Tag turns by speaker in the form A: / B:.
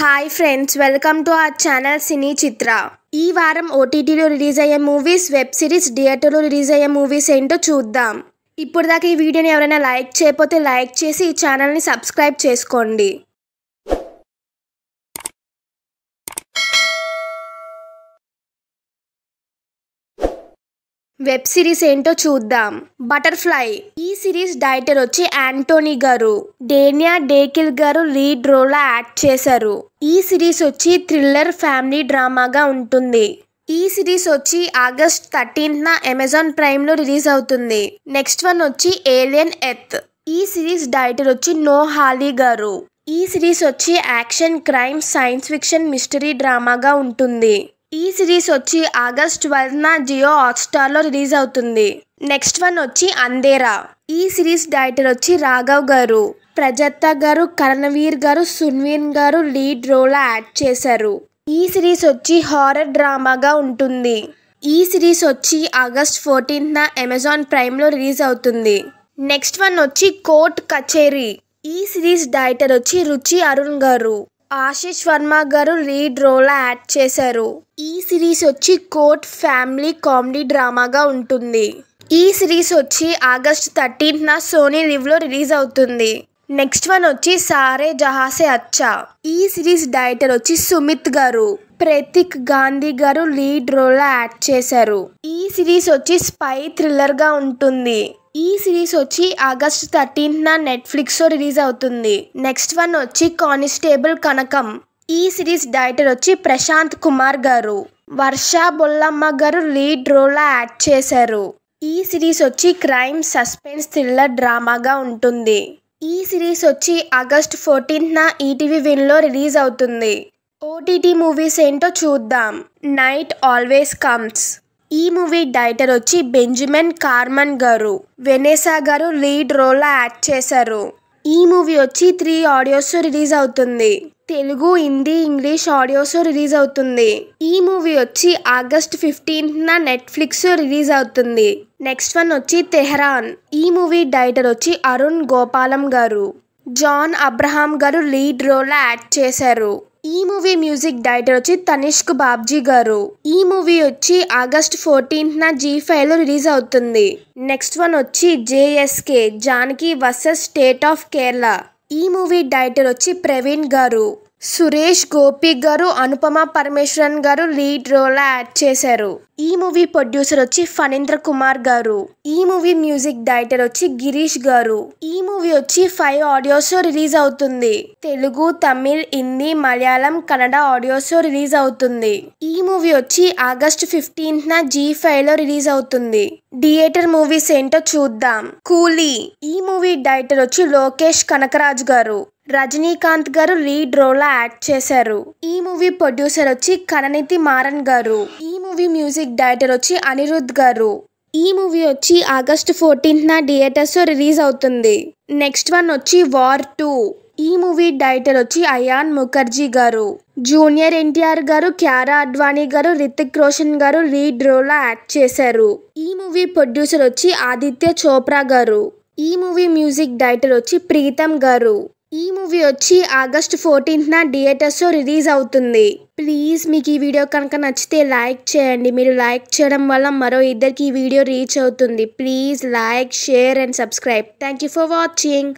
A: Hi friends, welcome to our channel Cine Chitra. ఈ వారం ఓటీటీలో రిలీజ్ అయ్యే మూవీస్, వెబ్ సిరీస్, థియేటర్లో రిలీజ్ అయ్యే మూవీస్ ఏంటో చూద్దాం. ఇప్పుడు దాకా ఈ వీడియోని ఎవరైనా లైక్ చేయకపోతే లైక్ చేసి ఈ ఛానల్ని సబ్స్క్రైబ్ చేసుకోండి. వెబ్ సిరీస్ ఏంటో చూద్దాం. బటర్ఫ్లై. ఈ సిరీస్ డైరెక్టర్ వచ్చి యాంటోనీ గారు. డేనియా డేకిల్ గారు లీడ్ రోల్ లో యాక్ట్ చేశారు. ఈ సిరీస్ వచ్చి థ్రిల్లర్ ఫ్యామిలీ డ్రామాగా ఉంటుంది. ఈ సిరీస్ వచ్చి ఆగస్ట్ 13న అమెజాన్ ప్రైమ్ లో రిలీజ్ అవుతుంది. నెక్స్ట్ వన్ వచ్చి ఏలియన్ ఎర్త్. ఈ సిరీస్ డైరెక్టర్ వచ్చి నోహ్ హాలీ గారు. ఈ సిరీస్ వచ్చి action, crime, science fiction, mystery డ్రామాగా ఉంటుంది. ఈ సిరీస్ వచ్చి ఆగస్ట్ 12న జియో హాట్స్టార్ లో రిలీజ్ అవుతుంది. నెక్స్ట్ వన్ వచ్చి అంధేరా. ఈ సిరీస్ డైరెక్టర్ వచ్చి రాఘవ్ గారు. ప్రజత్తా గారు, కరణవీర్ గారు, సున్వీర్ గారు లీడ్ రోల్ లో యాక్ట్ చేశారు. ఈ సిరీస్ వచ్చి హారర్ డ్రామాగా ఉంటుంది. ఈ సిరీస్ వచ్చి ఆగస్ట్ 14న అమెజాన్ ప్రైమ్ లో రిలీజ్ అవుతుంది. నెక్స్ట్ వన్ వచ్చి కోర్ట్ కచేరీ. ఈ సిరీస్ డైరెక్టర్ వచ్చి రుచి అరుణ్ గారు. ఆశిష్ వర్మ గారు లీడ్ రోల్ లో యాక్ట్ చేశారు. ఈ సిరీస్ వచ్చి కోర్ట్ ఫ్యామిలీ కామెడీ డ్రామాగా ఉంటుంది. ఈ సిరీస్ వచ్చి ఆగస్ట్ 13న సోనీ లివ్ లో రిలీజ్ అవుతుంది. నెక్స్ట్ వన్ వచ్చి సారే జహాసే అచ్చా. ఈ సిరీస్ డైరెక్టర్ వచ్చి సుమిత్ గారు. ప్రతీక్ గాంధీ గారు లీడ్ రోల్ లో యాక్ట్ చేశారు. ఈ సిరీస్ వచ్చి స్పై థ్రిల్లర్ గా ఉంటుంది. ఈ సిరీస్ వచ్చి ఆగస్ట్ 13న నెట్ఫ్లిక్స్ లో రిలీజ్ అవుతుంది. నెక్స్ట్ వన్ వచ్చి కానిస్టేబుల్ కనకం. ఈ సిరీస్ డైరెక్టర్ వచ్చి ప్రశాంత్ కుమార్ గారు. వర్ష బొల్లమ్మ గారు లీడ్ రోల్ లో యాక్ట్ చేశారు. ఈ సిరీస్ వచ్చి క్రైమ్, సస్పెన్స్, థ్రిల్లర్ డ్రామాగా ఉంటుంది. ఈ సిరీస్ వచ్చి ఆగస్ట్ 14న ఈటీవీ విన్ లో రిలీజ్ అవుతుంది. ఓటీటీ మూవీస్ ఏంటో చూద్దాం. Night always comes. ఈ మూవీ డైరెక్టర్ వచ్చి బెంజమిన్ కార్మన్ గారు. వెనేసా గారు లీడ్ రోల్ లో యాక్ట్ చేశారు. ఈ మూవీ వచ్చి 3 ఆడియోస్ రిలీజ్ అవుతుంది. Telugu, Hindi, English audios release అవుతుంది. ఈ మూవీ వచ్చి ఆగస్ట్ 15న నెట్ఫ్లిక్స్ రిలీజ్ అవుతుంది. నెక్స్ట్ వన్ వచ్చి తెహరాన్. ఈ మూవీ డైరెక్టర్ వచ్చి అరుణ్ గోపాలం గారు. జాన్ అబ్రహాం గారు లీడ్ రోల్ లో యాక్ట్ చేశారు. ఈ మూవీ మ్యూజిక్ డైరెక్టర్ వచ్చి తనిష్క్ బాబ్జీ గారు. ఈ మూవీ వచ్చి ఆగస్ట్ 14న G5 లో రిలీజ్ అవుతుంది. నెక్స్ట్ వన్ వచ్చి JSK Janaki versus state of Kerala. ఈ మూవీ డైరెక్టర్ వచ్చి ప్రవీణ్ గారు. సురేష్ గోపి గారు, అనుపమ పరమేశ్వరన్ గారు లీడ్ రోల్ లో యాక్ట్ చేశారు. ఈ మూవీ ప్రొడ్యూసర్ వచ్చి ఫణీంద్ర కుమార్ గారు. ఈ మూవీ మ్యూజిక్ డైరెక్టర్ వచ్చి గిరీష్ గారు. ఈ మూవీ వచ్చి 5 ఆడియోస్ రిలీజ్ అవుతుంది. తెలుగు, తమిళ్, హిందీ, మలయాళం, కన్నడ ఆడియోస్ రిలీజ్ అవుతుంది. ఈ మూవీ వచ్చి ఆగస్ట్ 15న G5 లో రిలీజ్ అవుతుంది. థియేటర్ మూవీస్ ఏంటో చూద్దాం. కూలీ. ఈ మూవీ డైరెక్టర్ వచ్చి లోకేష్ కనకరాజ్ గారు. రజనీకాంత్ గారు లీడ్ రోల్ లో యాక్ట్ చేశారు. ఈ మూవీ ప్రొడ్యూసర్ వచ్చి కననితి మారన్ గారు. ఈ మూవీ మ్యూజిక్ డైరెక్టర్ వచ్చి అనిరుద్ గారు. ఈ మూవీ వచ్చి ఆగస్ట్ 14న థియేటర్స్ లో రిలీజ్ అవుతుంది. నెక్స్ట్ వన్ వచ్చి వార్ 2. ఈ మూవీ డైరెక్టర్ వచ్చి అయాన్ ముఖర్జీ గారు. జూనియర్ ఎన్టీఆర్ గారు, క్యారా అడ్వాణి గారు, రితిక్ రోషన్ గారు లీడ్ రోల్ లో యాక్ట్ చేశారు. ఈ మూవీ ప్రొడ్యూసర్ వచ్చి ఆదిత్య చోప్రా గారు. ఈ మూవీ మ్యూజిక్ డైరెక్టర్ వచ్చి ప్రీతం గారు. ఈ మూవీ వచ్చి ఆగస్ట్ 14న థియేటర్స్ లో రిలీజ్ అవుతుంది. ప్లీజ్ మీకు ఈ వీడియో కనుక నచ్చితే లైక్ చేయండి. మీరు లైక్ చేయడం వల్ల మరో ఇద్దరికి ఈ వీడియో రీచ్ అవుతుంది. Please like, share and subscribe. Thank you for watching.